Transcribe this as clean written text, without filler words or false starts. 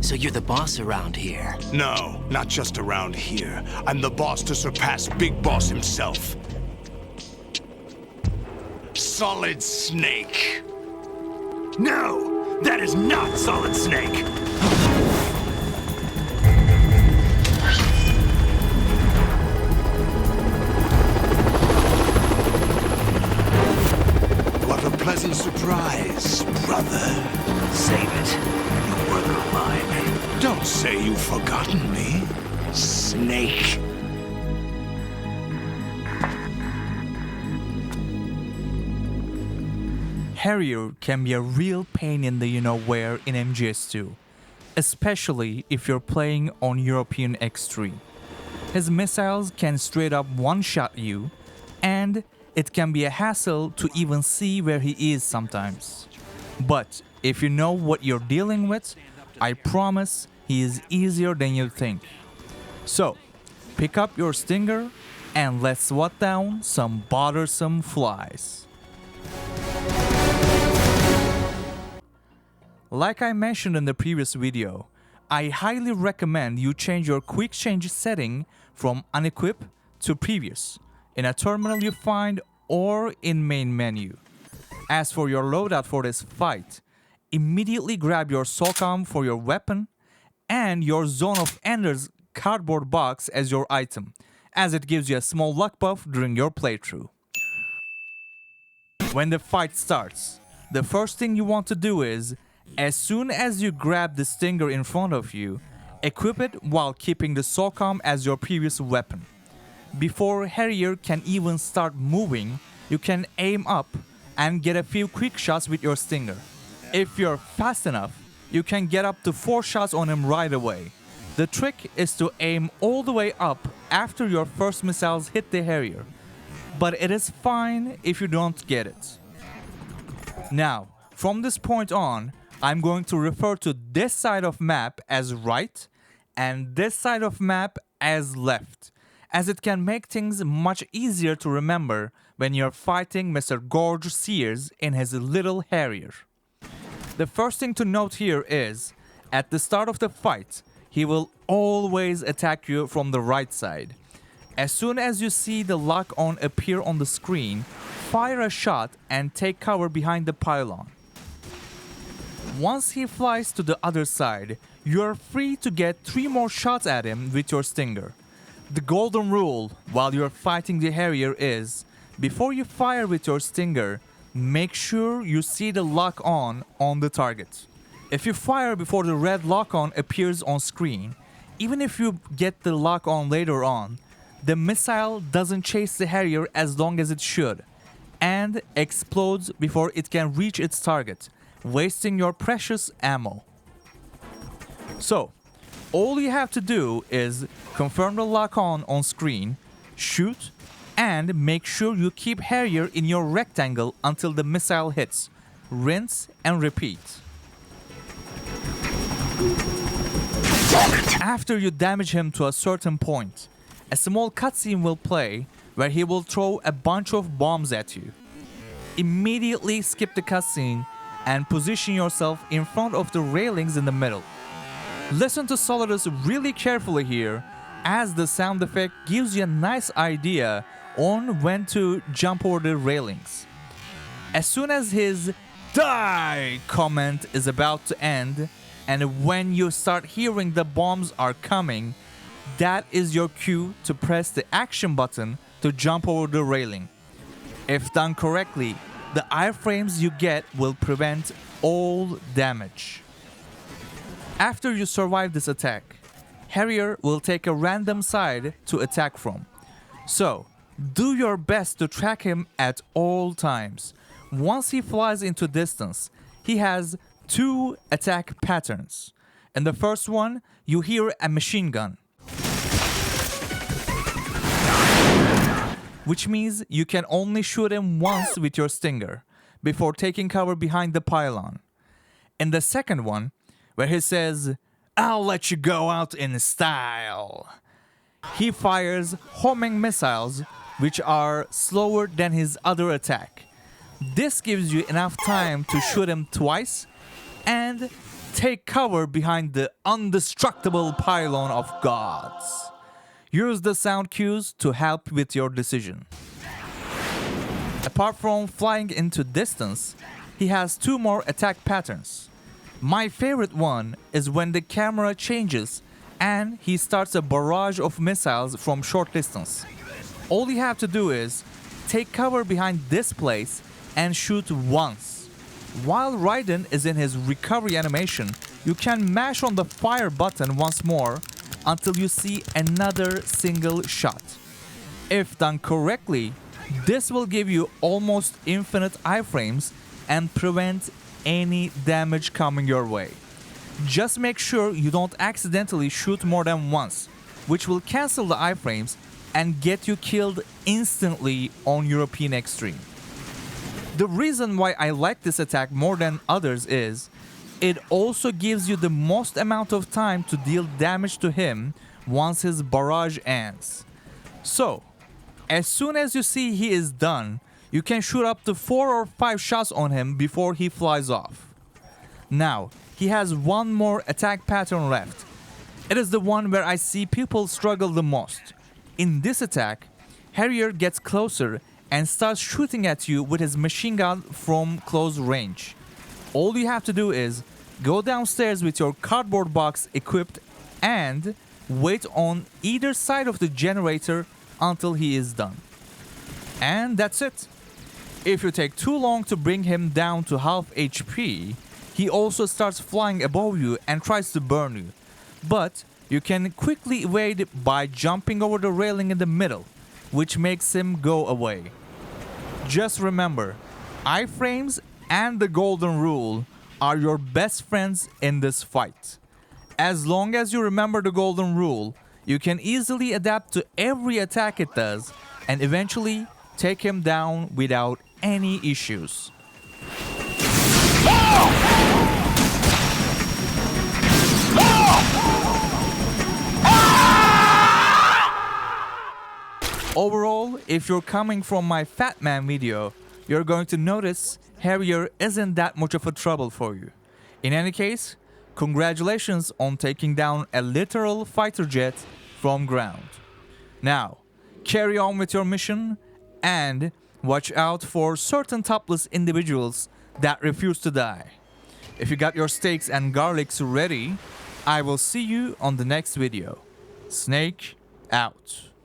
So you're the boss around here? No, not just around here. I'm the boss to surpass Big Boss himself. Solid Snake. No, that is not Solid Snake. What a pleasant surprise, brother. Save it. You work of mine. Don't say you've forgotten me, Snake. Harrier can be a real pain in the you-know-where in MGS2, especially if you're playing on European X3. His missiles can straight up one-shot you, and it can be a hassle to even see where he is sometimes. But if you know what you're dealing with, I promise he is easier than you think. So, pick up your stinger and let's swat down some bothersome flies. Like I mentioned in the previous video, I highly recommend you change your quick change setting from unequip to previous in a terminal you find or in main menu. As for your loadout for this fight, immediately grab your SOCOM for your weapon and your Zone of Enders cardboard box as your item, as it gives you a small luck buff during your playthrough. When the fight starts, the first thing you want to do is, as soon as you grab the stinger in front of you, equip it while keeping the SOCOM as your previous weapon. Before Harrier can even start moving, you can aim up and get a few quick shots with your stinger. If you're fast enough, you can get up to 4 shots on him right away. The trick is to aim all the way up after your first missiles hit the Harrier, but it is fine if you don't get it. Now, from this point on, I'm going to refer to this side of map as right and this side of map as left, as it can make things much easier to remember when you're fighting Mr. Gorge Sears in his little Harrier. The first thing to note here is, at the start of the fight, he will always attack you from the right side. As soon as you see the lock-on appear on the screen, fire a shot and take cover behind the pylon. Once he flies to the other side, you are free to get 3 more shots at him with your stinger. The golden rule while you're fighting the Harrier is, before you fire with your stinger, make sure you see the lock-on the target. If you fire before the red lock-on appears on screen, even if you get the lock-on later on, the missile doesn't chase the Harrier as long as it should, and explodes before it can reach its target, wasting your precious ammo. So, all you have to do is confirm the lock-on screen, shoot, and make sure you keep Harrier in your rectangle until the missile hits. Rinse and repeat. After you damage him to a certain point, a small cutscene will play where he will throw a bunch of bombs at you. Immediately skip the cutscene and position yourself in front of the railings in the middle. Listen to Solidus really carefully here, as the sound effect gives you a nice idea on when to jump over the railings. As soon as his "die" comment is about to end, and when you start hearing the bombs are coming, that is your cue to press the action button to jump over the railing. If done correctly, the iframes you get will prevent all damage. After you survive this attack, Harrier will take a random side to attack from. So, do your best to track him at all times. Once he flies into distance, he has 2 attack patterns. In the first one, you hear a machine gun, which means you can only shoot him once with your stinger, before taking cover behind the pylon. In the second one, where he says, "I'll let you go out in style," he fires homing missiles, which are slower than his other attack. This gives you enough time to shoot him twice and take cover behind the indestructible pylon of gods. Use the sound cues to help with your decision. Apart from flying into distance, he has two more attack patterns. My favorite one is when the camera changes and he starts a barrage of missiles from short distance. All you have to do is take cover behind this place and shoot once. While Raiden is in his recovery animation, you can mash on the fire button once more until you see another single shot. If done correctly, this will give you almost infinite iframes and prevent any damage coming your way. Just make sure you don't accidentally shoot more than once, which will cancel the iframes and get you killed instantly on European Extreme. The reason why I like this attack more than others is it also gives you the most amount of time to deal damage to him once his barrage ends. So, as soon as you see he is done, you can shoot up to 4 or 5 shots on him before he flies off. Now, he has one more attack pattern left. It is the one where I see people struggle the most. In this attack, Harrier gets closer and starts shooting at you with his machine gun from close range. All you have to do is go downstairs with your cardboard box equipped and wait on either side of the generator until he is done. And that's it. If you take too long to bring him down to half HP, he also starts flying above you and tries to burn you. But you can quickly evade by jumping over the railing in the middle, which makes him go away. Just remember, iframes and the golden rule are your best friends in this fight. As long as you remember the golden rule, you can easily adapt to every attack it does and eventually take him down without any issues. Overall, if you're coming from my Fat Man video, you're going to notice Harrier isn't that much of a trouble for you. In any case, congratulations on taking down a literal fighter jet from ground. Now, carry on with your mission and watch out for certain topless individuals that refuse to die. If you got your steaks and garlics ready, I will see you on the next video. Snake out.